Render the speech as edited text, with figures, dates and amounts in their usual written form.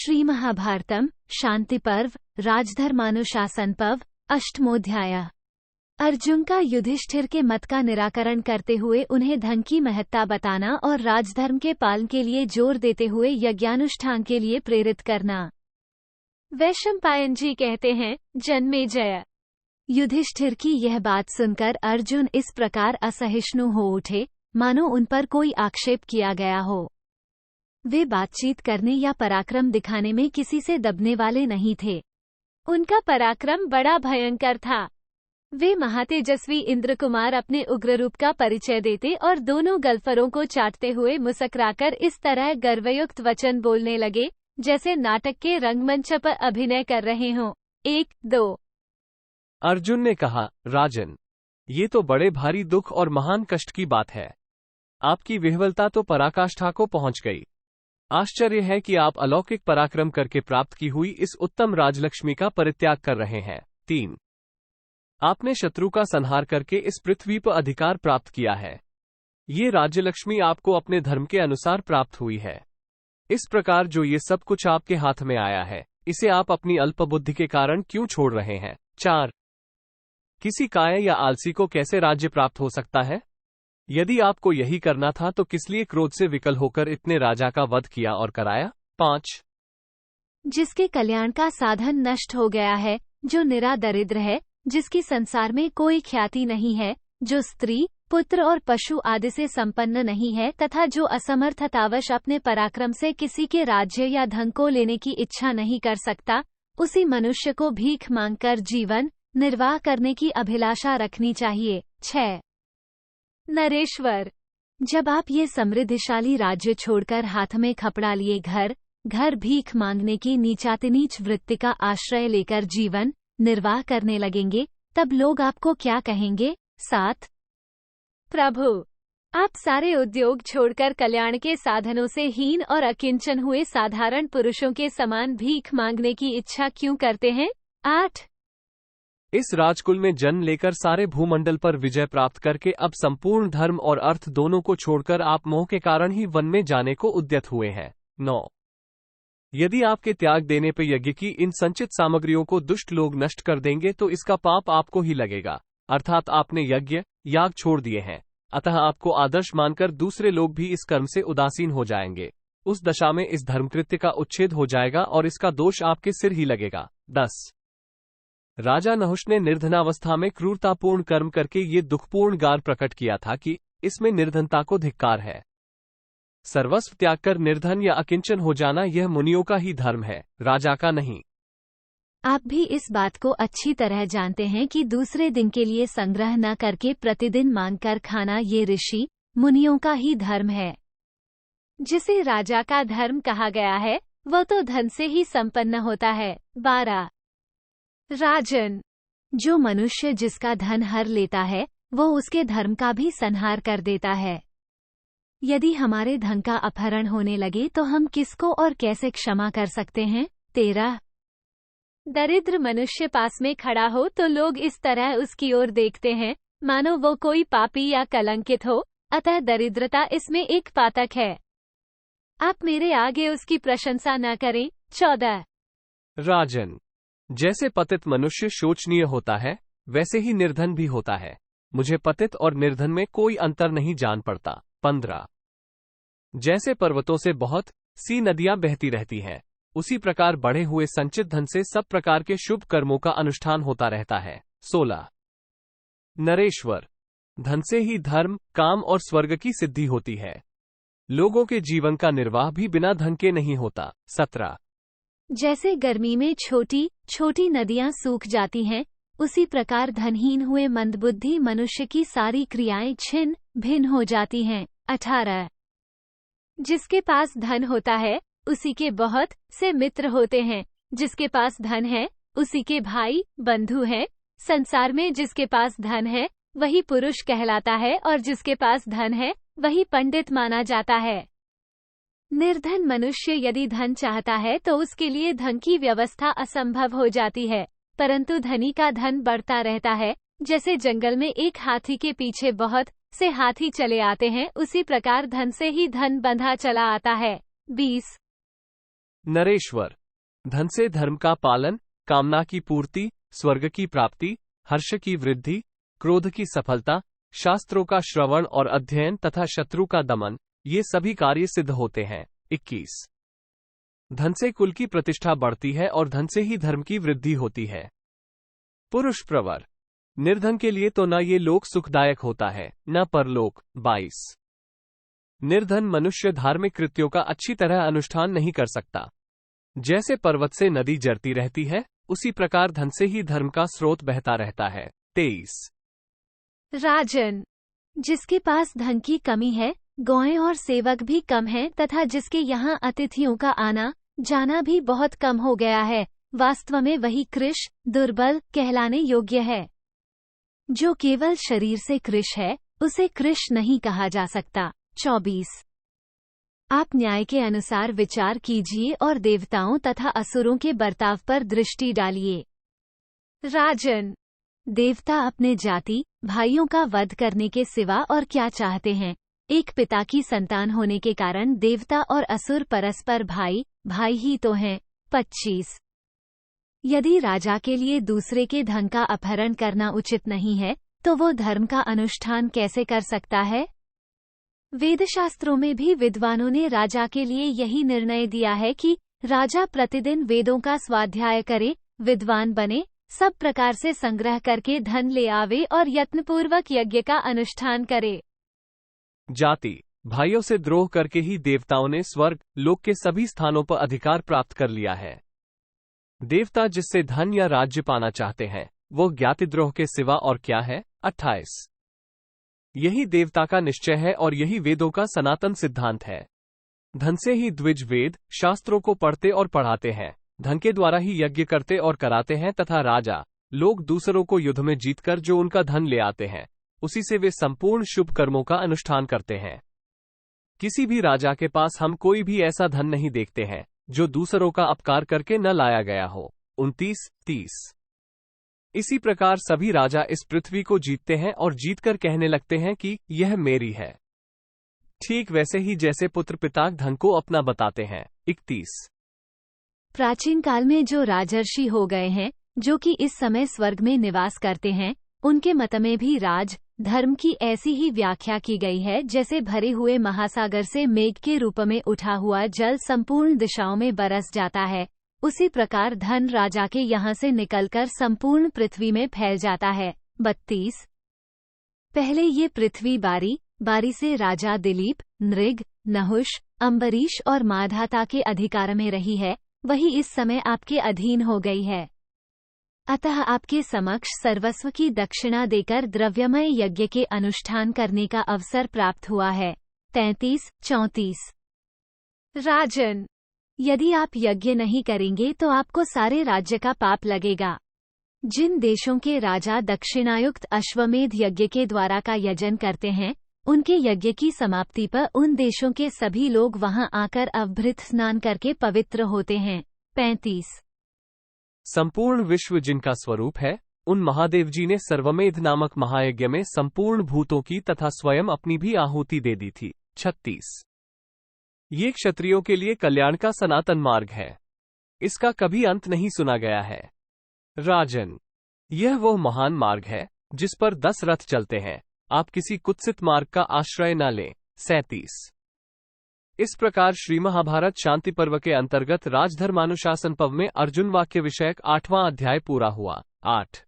श्री महाभारतम शांति पर्व राजधर्मानुशासन पर्व अष्टमोध्याय। अर्जुन का युधिष्ठिर के मत का निराकरण करते हुए उन्हें धन की महत्ता बताना और राजधर्म के पालन के लिए जोर देते हुए यज्ञानुष्ठान के लिए प्रेरित करना। वैशंपायन जी कहते हैं, जन्मेजय। युधिष्ठिर की यह बात सुनकर अर्जुन इस प्रकार असहिष्णु हो उठे मानो उन पर कोई आक्षेप किया गया हो। वे बातचीत करने या पराक्रम दिखाने में किसी से दबने वाले नहीं थे। उनका पराक्रम बड़ा भयंकर था। वे महातेजस्वी इंद्र कुमार अपने उग्र रूप का परिचय देते और दोनों गलफरों को चाटते हुए मुस्कुराकर इस तरह गर्वयुक्त वचन बोलने लगे जैसे नाटक के रंगमंच पर अभिनय कर रहे हों। 1-2। अर्जुन ने कहा, राजन, ये तो बड़े भारी दुख और महान कष्ट की बात है। आपकी विह्वलता तो पराकाष्ठा को पहुंच गई। आश्चर्य है कि आप अलौकिक पराक्रम करके प्राप्त की हुई इस उत्तम राजलक्ष्मी का परित्याग कर रहे हैं। 3। आपने शत्रु का संहार करके इस पृथ्वी पर अधिकार प्राप्त किया है। ये राज्यलक्ष्मी आपको अपने धर्म के अनुसार प्राप्त हुई है। इस प्रकार जो ये सब कुछ आपके हाथ में आया है, इसे आप अपनी अल्पबुद्धि के कारण क्यों छोड़ रहे हैं? 4। किसी कायर या आलसी को कैसे राज्य प्राप्त हो सकता है? यदि आपको यही करना था तो किस लिए क्रोध से विकल होकर इतने राजा का वध किया और कराया? 5। जिसके कल्याण का साधन नष्ट हो गया है, जो निरा दरिद्र है, जिसकी संसार में कोई ख्याति नहीं है, जो स्त्री, पुत्र और पशु आदि से संपन्न नहीं है तथा जो असमर्थतावश अपने पराक्रम से किसी के राज्य या धन को लेने की इच्छा नहीं कर सकता, उसी मनुष्य को भीख मांगकर जीवन निर्वाह करने की अभिलाषा रखनी चाहिए। 6। नरेश्वर, जब आप ये समृद्धिशाली राज्य छोड़कर हाथ में खपड़ा लिए घर भीख मांगने की नीचातिनीच वृत्ति का आश्रय लेकर जीवन निर्वाह करने लगेंगे, तब लोग आपको क्या कहेंगे? 7। प्रभु, आप सारे उद्योग छोड़कर कल्याण के साधनों से हीन और अकिंचन हुए साधारण पुरुषों के समान भीख मांगने की इच्छा क्यों करते हैं? 8। इस राजकुल में जन्म लेकर सारे भूमंडल पर विजय प्राप्त करके अब संपूर्ण धर्म और अर्थ दोनों को छोड़कर आप मोह के कारण ही वन में जाने को उद्यत हुए हैं। 9। यदि आपके त्याग देने पर यज्ञ की इन संचित सामग्रियों को दुष्ट लोग नष्ट कर देंगे तो इसका पाप आपको ही लगेगा, अर्थात आपने यज्ञ याग छोड़ दिए हैं, अतः आपको आदर्श मानकर दूसरे लोग भी इस कर्म से उदासीन हो जाएंगे। उस दशा में इस धर्मकृत्य का उच्छेद हो जाएगा और इसका दोष आपके सिर ही लगेगा। 10। राजा नहुष ने निर्धनावस्था में क्रूरतापूर्ण कर्म करके ये दुखपूर्ण गार प्रकट किया था कि इसमें निर्धनता को धिक्कार है। सर्वस्व त्याग कर निर्धन या अकिंचन हो जाना यह मुनियों का ही धर्म है, राजा का नहीं। आप भी इस बात को अच्छी तरह जानते हैं कि दूसरे दिन के लिए संग्रह न करके प्रतिदिन मांगकर खाना ये ऋषि मुनियों का ही धर्म है। जिसे राजा का धर्म कहा गया है वह तो धन से ही संपन्न होता है। 12। राजन, जो मनुष्य जिसका धन हर लेता है वो उसके धर्म का भी संहार कर देता है। यदि हमारे धन का अपहरण होने लगे तो हम किसको और कैसे क्षमा कर सकते हैं? 13। दरिद्र मनुष्य पास में खड़ा हो तो लोग इस तरह उसकी ओर देखते हैं मानो वो कोई पापी या कलंकित हो, अतः दरिद्रता इसमें एक पातक है। आप मेरे आगे उसकी प्रशंसा न करें। 14। राजन, जैसे पतित मनुष्य शोचनीय होता है वैसे ही निर्धन भी होता है। मुझे पतित और निर्धन में कोई अंतर नहीं जान पड़ता। 15। जैसे पर्वतों से बहुत सी नदियां बहती रहती हैं, उसी प्रकार बढ़े हुए संचित धन से सब प्रकार के शुभ कर्मों का अनुष्ठान होता रहता है। 16। नरेश्वर, धन से ही धर्म, काम और स्वर्ग की सिद्धि होती है। लोगों के जीवन का निर्वाह भी बिना धन के नहीं होता। 17। जैसे गर्मी में छोटी छोटी नदियां सूख जाती हैं, उसी प्रकार धनहीन हुए मंदबुद्धि मनुष्य की सारी क्रियाएं छिन्न भिन्न हो जाती हैं। 18। जिसके पास धन होता है उसी के बहुत से मित्र होते हैं, जिसके पास धन है उसी के भाई बंधु हैं। संसार में जिसके पास धन है वही पुरुष कहलाता है और जिसके पास धन है वही पंडित माना जाता है। निर्धन मनुष्य यदि धन चाहता है तो उसके लिए धन की व्यवस्था असंभव हो जाती है, परंतु धनी का धन बढ़ता रहता है। जैसे जंगल में एक हाथी के पीछे बहुत से हाथी चले आते हैं, उसी प्रकार धन से ही धन बंधा चला आता है। 20। नरेश्वर, धन से धर्म का पालन, कामना की पूर्ति, स्वर्ग की प्राप्ति, हर्ष की वृद्धि, क्रोध की सफलता, शास्त्रों का श्रवण और अध्ययन तथा शत्रु का दमन, ये सभी कार्य सिद्ध होते हैं। 21। धन से कुल की प्रतिष्ठा बढ़ती है और धन से ही धर्म की वृद्धि होती है। पुरुष प्रवर, निर्धन के लिए तो न ये लोक सुखदायक होता है न परलोक। 22। निर्धन मनुष्य धार्मिक कृत्यों का अच्छी तरह अनुष्ठान नहीं कर सकता। जैसे पर्वत से नदी जरती रहती है, उसी प्रकार धन से ही धर्म का स्रोत बहता रहता है। 23। राजन, जिसके पास धन की कमी है, गौएं और सेवक भी कम हैं तथा जिसके यहाँ अतिथियों का आना जाना भी बहुत कम हो गया है, वास्तव में वही कृश दुर्बल कहलाने योग्य है। जो केवल शरीर से कृश है, उसे कृश नहीं कहा जा सकता। 24। आप न्याय के अनुसार विचार कीजिए और देवताओं तथा असुरों के बर्ताव पर दृष्टि डालिए। राजन, देवता अपने जाति भाइयों का वध करने के सिवा और क्या चाहते हैं? एक पिता की संतान होने के कारण देवता और असुर परस्पर भाई भाई ही तो हैं। 25। यदि राजा के लिए दूसरे के धन का अपहरण करना उचित नहीं है, तो वो धर्म का अनुष्ठान कैसे कर सकता है? वेदशास्त्रों में भी विद्वानों ने राजा के लिए यही निर्णय दिया है कि राजा प्रतिदिन वेदों का स्वाध्याय करे, विद्वान बने, सब प्रकार से संग्रह करके धन ले आवे और यत्नपूर्वक यज्ञ का अनुष्ठान करे। जाति भाइयों से द्रोह करके ही देवताओं ने स्वर्ग लोक के सभी स्थानों पर अधिकार प्राप्त कर लिया है। देवता जिससे धन या राज्य पाना चाहते हैं, वो ज्ञातिद्रोह के सिवा और क्या है। 28। यही देवता का निश्चय है और यही वेदों का सनातन सिद्धांत है। धन से ही द्विज वेद शास्त्रों को पढ़ते और पढ़ाते हैं, धन के द्वारा ही यज्ञ करते और कराते हैं तथा राजा लोग दूसरों को युद्ध में जीतकर जो उनका धन ले आते हैं, उसी से वे संपूर्ण शुभ कर्मों का अनुष्ठान करते हैं। किसी भी राजा के पास हम कोई भी ऐसा धन नहीं देखते हैं जो दूसरों का अपकार करके न लाया गया हो। 29, 30। इसी प्रकार सभी राजा इस पृथ्वी को जीतते हैं और जीतकर कहने लगते हैं कि यह मेरी है, ठीक वैसे ही जैसे पुत्र पिता धन को अपना बताते हैं। 31। प्राचीन काल में जो राजर्षि हो गए हैं, जो कि इस समय स्वर्ग में निवास करते हैं, उनके मत में भी राज धर्म की ऐसी ही व्याख्या की गई है जैसे भरे हुए महासागर से मेघ के रूप में उठा हुआ जल संपूर्ण दिशाओं में बरस जाता है, उसी प्रकार धन राजा के यहाँ से निकलकर संपूर्ण पृथ्वी में फैल जाता है। 32। पहले ये पृथ्वी बारी बारी से राजा दिलीप, नृग, नहुष, अम्बरीश और माधाता के अधिकार में रही है, वही इस समय आपके अधीन हो गई है। अतः आपके समक्ष सर्वस्व की दक्षिणा देकर द्रव्यमय यज्ञ के अनुष्ठान करने का अवसर प्राप्त हुआ है। 33, 34। राजन, यदि आप यज्ञ नहीं करेंगे तो आपको सारे राज्य का पाप लगेगा। जिन देशों के राजा दक्षिणायुक्त अश्वमेध यज्ञ के द्वारा का यजन करते हैं, उनके यज्ञ की समाप्ति पर उन देशों के सभी लोग वहां आकर अवभृत स्नान करके पवित्र होते हैं। 35। संपूर्ण विश्व जिनका स्वरूप है, उन महादेव जी ने सर्वमेध नामक महायज्ञ में संपूर्ण भूतों की तथा स्वयं अपनी भी आहुति दे दी थी। 36। ये क्षत्रियों के लिए कल्याण का सनातन मार्ग है, इसका कभी अंत नहीं सुना गया है। राजन, यह वो महान मार्ग है जिस पर 10 रथ चलते हैं, आप किसी कुत्सित मार्ग का आश्रय न लें। 37। इस प्रकार श्री महाभारत शांति पर्व के अंतर्गत राजधर्मानुशासन पर्व में अर्जुन वाक्य विषयक 8वां अध्याय पूरा हुआ। 8।